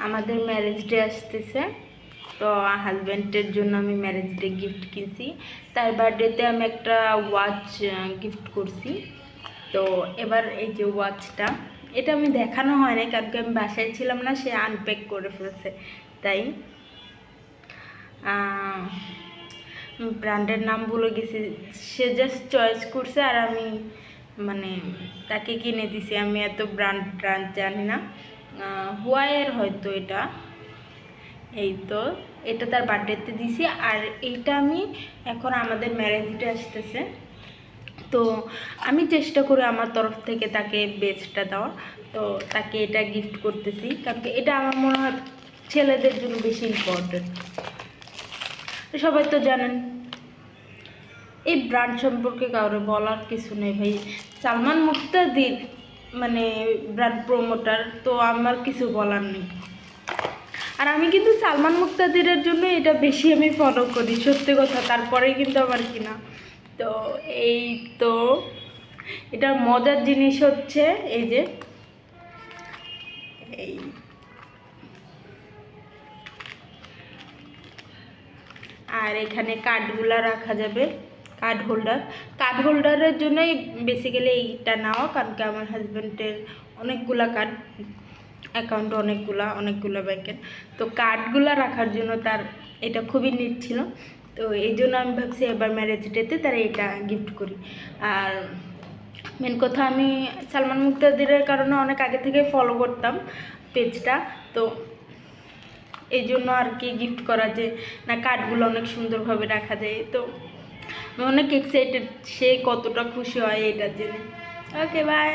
আমাদের marriage day আসতেছে, তো হাজব্যান্ডের জন্য আমি ম্যারেজ ডে গিফট কিনছি। তার বার্থডেতে আমি একটা ওয়াচ গিফট করছি। তো এবার এই যে ওয়াচটা, এটা আমি দেখানো হয় না কারণ আমি বাসায় ছিলাম না, সে আনপ্যাক করে ফেলছে। তাই ব্র্যান্ডের নাম ভুলে গেছি, সে জাস্ট চয়েস করছে আর আমি মানে তাকে কিনে দিছি। আমি এত ব্র্যান্ড জানি না, হুয়াইয়ের হয়তো এটা। এই তো এটা তার বার্থডেতে দিছি। আর এইটা আমি এখন আমাদের ম্যারেজ ডে আসতেছে, তো আমি চেষ্টা করি আমার তরফ থেকে তাকে বেস্টটা দেওয়ার। তো তাকে এটা গিফট করতেছি কারণ এটা আমার মনে হয় ছেলেদের জন্য বেশি ইম্পর্টেন্ট। সবাই তো জানেন এই ব্র্যান্ড সম্পর্কে কাউরে বলার কিছু নেই ভাই। সালমান মুক্তাদির মানে ব্র্যান্ড প্রমোটার, তো আমার কিছু বলার নেই। আর আমি কিন্তু সালমান মুক্তাদিরের জন্য এটা বেশি আমি ফলো করি, সত্যি কথা। তারপরেই কিন্তু আমার কিনা। তো এই তো এটার মজার জিনিস হচ্ছে এই যে এই আর এখানে কার্ডগুলা রাখা যাবে, কার্ড হোল্ডারের জন্যই বেসিক্যালি এইটা নেওয়া, কারণ কি আমার হাজব্যান্ডের অনেকগুলা কার্ড, অ্যাকাউন্টে অনেকগুলো ব্যাংকের, তো কার্ডগুলো রাখার জন্য তার এটা খুবই নিড ছিল। তো এই জন্য আমি ভাবছি এবার ম্যারেজ ডেতে তারা এটা গিফট করি। আর মেন কথা, আমি সালমান মুক্তাদিরের কারণে অনেক আগে থেকে ফলো করতাম পেজটা, তো এই জন্য আর কি গিফট করা, যে না কার্ডগুলো অনেক সুন্দরভাবে রাখা যায়। তো আমি অনেক এক্সাইটেড, সে কতটা খুশি হয় এটার জন্য। ওকে, বাই।